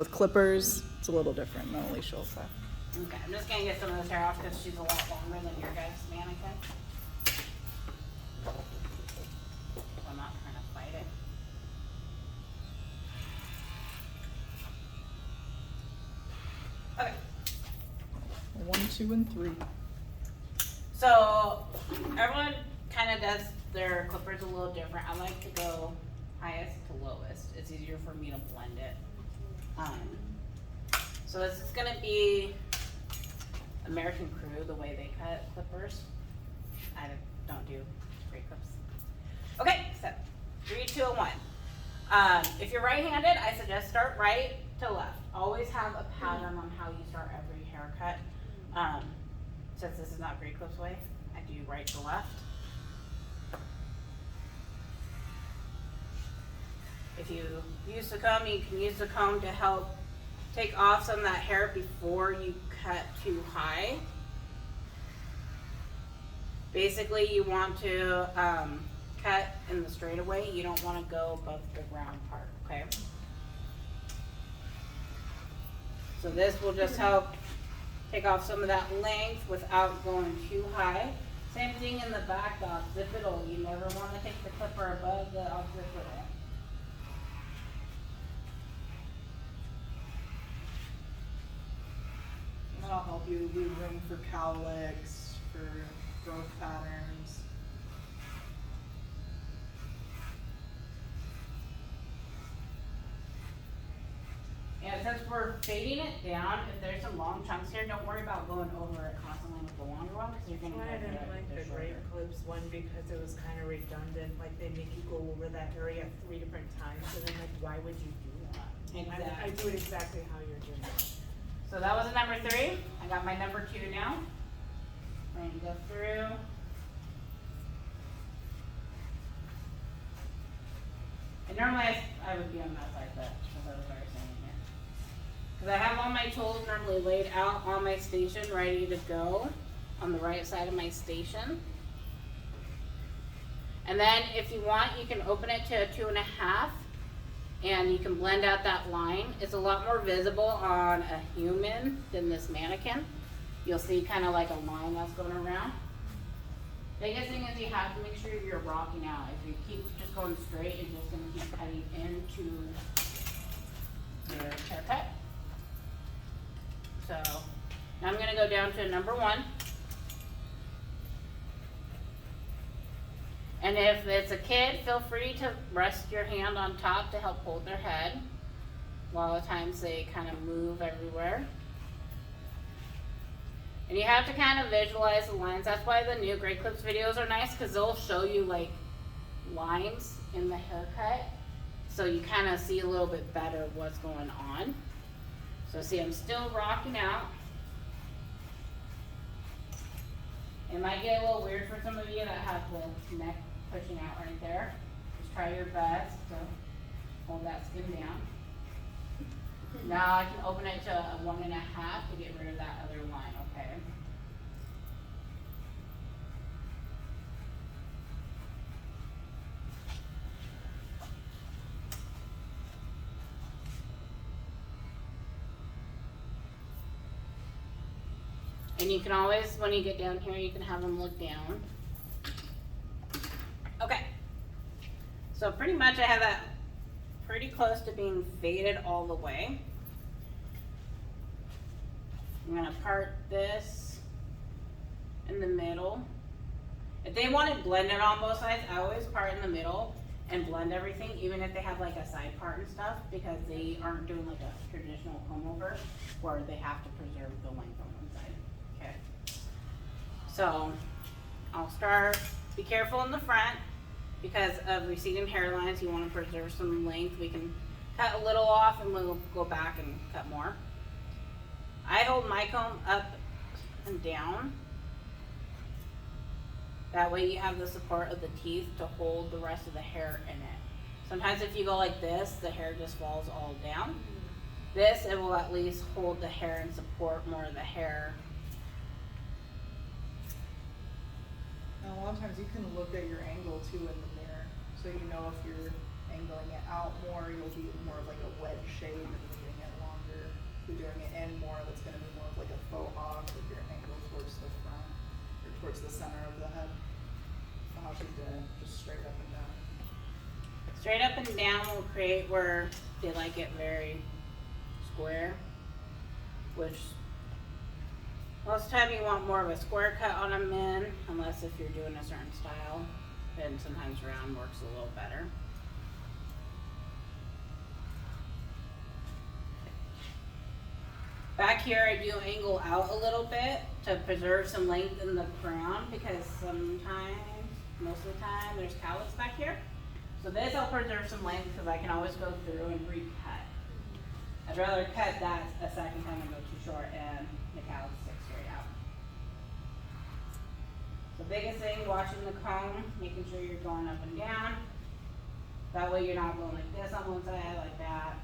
With clippers, it's a little different than Alecia will say. Okay, I'm just gonna get some of this hair off because she's a lot longer than your guys' mannequin. So I'm not trying to fight it. Okay. 1, 2, and 3. So everyone kind of does their clippers a little different. I like to go highest to lowest. It's easier for me to blend it. So this is gonna be American Crew, the way they cut clippers. I don't do straight clips. Okay, so 3, 2, and 1. If you're right-handed, I suggest start right to left. Always have a pattern on how you start every haircut. Since this is not Great Clips way, I do right to left. If you use the comb, you can use the comb to help take off some of that hair before you cut too high. Basically, you want to cut in the straightaway. You don't want to go above the round part, okay? So this will just help take off some of that length without going too high. Same thing in the back, the occipital. You never want to take the clipper above the occipital. That'll help you leave room for cowlicks, for growth patterns. And since we're fading it down, if there's some long chunks here, don't worry about going over it constantly with the longer one because you're going to I get didn't like the Great Clips one because it was kind of redundant. Like they make you go over that area 3 different times, and then like, why would you do that? Exactly. I do it exactly how you're doing it. So that was a number 3. I got my number 2 now. I'm going to go through. And normally I would be on that side, but because I was already standing here. Because I have all my tools normally laid out on my station, ready to go on the right side of my station. And then if you want, you can open it to a 2.5. And you can blend out that line. It's a lot more visible on a human than this mannequin. You'll see kind of like a line that's going around. Biggest thing is you have to make sure you're rocking out. If you keep just going straight, you're just going to keep cutting into your haircut. So now I'm going to go down to number 1. And if it's a kid, feel free to rest your hand on top to help hold their head. A lot of times they kind of move everywhere. And you have to kind of visualize the lines. That's why the new Great Clips videos are nice because they'll show you like lines in the haircut. So you kind of see a little bit better what's going on. So see, I'm still rocking out. It might get a little weird for some of you that have the neck pushing out right there. Just try your best to hold that skin down. Now I can open it to a 1.5 to get rid of that other line, okay? And you can always, when you get down here, you can have them look down. Okay. So pretty much I have that pretty close to being faded all the way. I'm gonna part this in the middle. If they want it blended on both sides, I always part in the middle and blend everything, even if they have like a side part and stuff, because they aren't doing like a traditional comb over where they have to preserve the length on one side. Okay. So I'll start, be careful in the front because of receding hairlines. You want to preserve some length. We can cut a little off and we'll go back and cut more. I hold my comb up and down. That way you have the support of the teeth to hold the rest of the hair in it. Sometimes if you go like this, the hair just falls all down. This, it will at least hold the hair and support more of the hair. Now, a lot of times you can look at your angle too in the mirror. So you know if you're angling it out more, you'll be more of like a wedge shape and leaving it long. towards the center of the head. How she did it, just straight up and down. Straight up and down will create where they like it very square, which most of the time you want more of a square cut on a men, unless if you're doing a certain style, then sometimes round works a little better. Back here I do angle out a little bit to preserve some length in the crown because sometimes, most of the time, there's cowlicks back here. So this I'll preserve some length because I can always go through and recut. I'd rather cut that a second time and go too short and the cowlick stick straight out. The biggest thing, washing the comb, making sure you're going up and down. That way you're not going like this on one side, like that.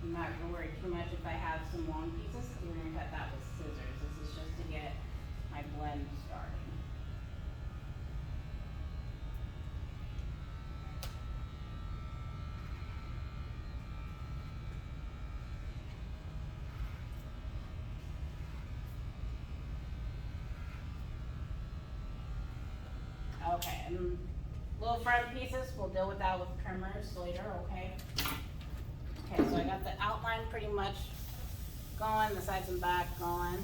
I'm not gonna worry too much if I have some long pieces, because we're gonna cut that with scissors. This is just to get my blend started. Okay, and little front pieces, we'll deal with that with trimmers later, okay? Okay, so I got the outline pretty much going, the sides and back going.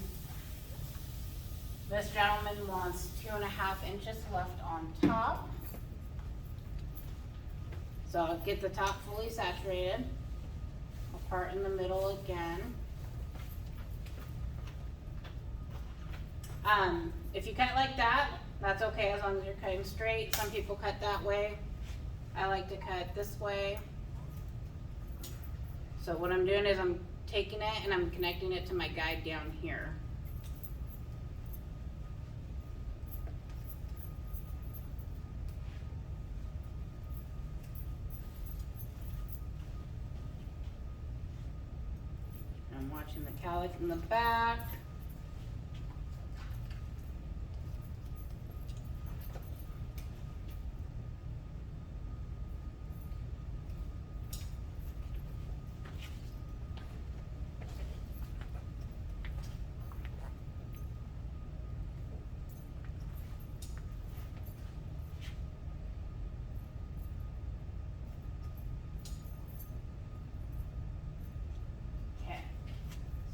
This gentleman wants 2.5 inches left on top. So I'll get the top fully saturated. I'll part in the middle again. If you cut like that, that's okay as long as you're cutting straight. Some people cut that way. I like to cut this way. So what I'm doing is I'm taking it and I'm connecting it to my guide down here. I'm watching the cowlick in the back.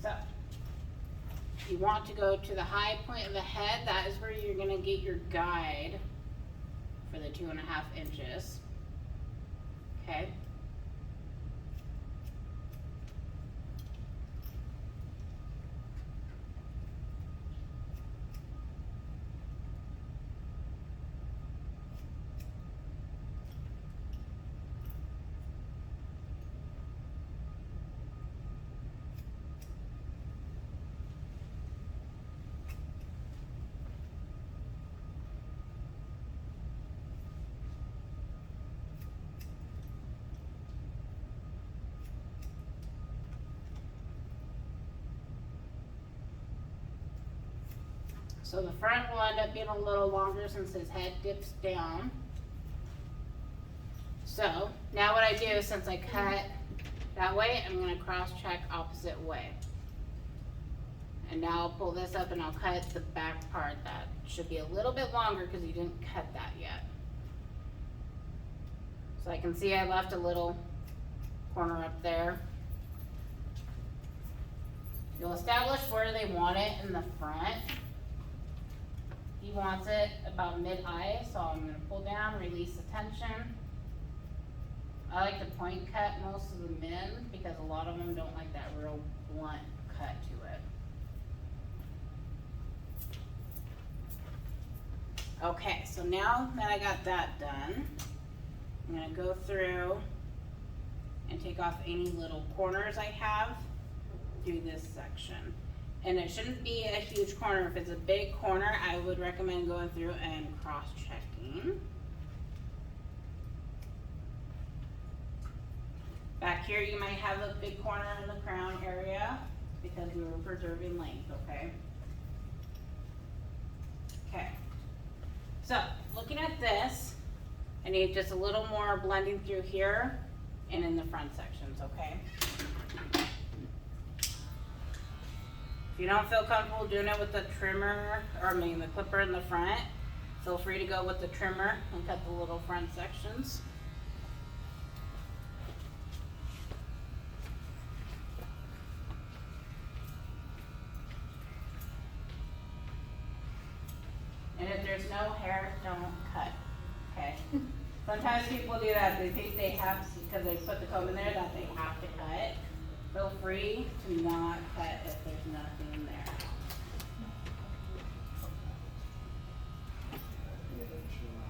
So, you want to go to the high point of the head. That is where you're gonna get your guide for the 2.5 inches. Okay. So the front will end up being a little longer since his head dips down. So now what I do is since I cut that way, I'm gonna cross check opposite way. And now I'll pull this up and I'll cut the back part that should be a little bit longer because you didn't cut that yet. So I can see I left a little corner up there. You'll establish where they want it in the front. He wants it about mid-eye, so I'm gonna pull down, release the tension. I like to point cut most of the men because a lot of them don't like that real blunt cut to it. Okay, so now that I got that done, I'm gonna go through and take off any little corners I have through this section. And it shouldn't be a huge corner. If it's a big corner, I would recommend going through and cross-checking. Back here, you might have a big corner in the crown area because we were preserving length, okay? Okay. So, looking at this, I need just a little more blending through here and in the front sections, okay? If you don't feel comfortable doing it with the trimmer, or I mean the clipper in the front, feel free to go with the trimmer and cut the little front sections. And if there's no hair, don't cut, okay? Sometimes people do that, they think they have to, because they put the comb in there, that they have to cut. Feel free to not cut if there's nothing in there.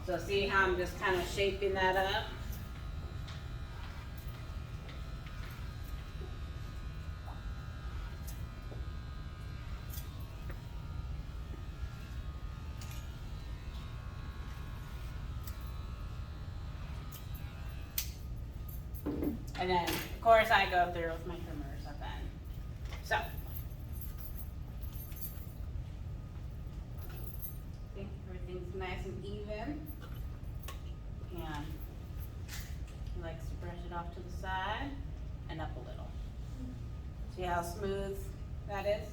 So see how I'm just kind of shaping that up? And then, of course, I go through with my trimmers at the end. So. See, everything's nice and even. And he likes to brush it off to the side and up a little. See how smooth that is?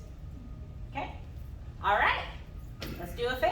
Okay? All right, let's do a finish.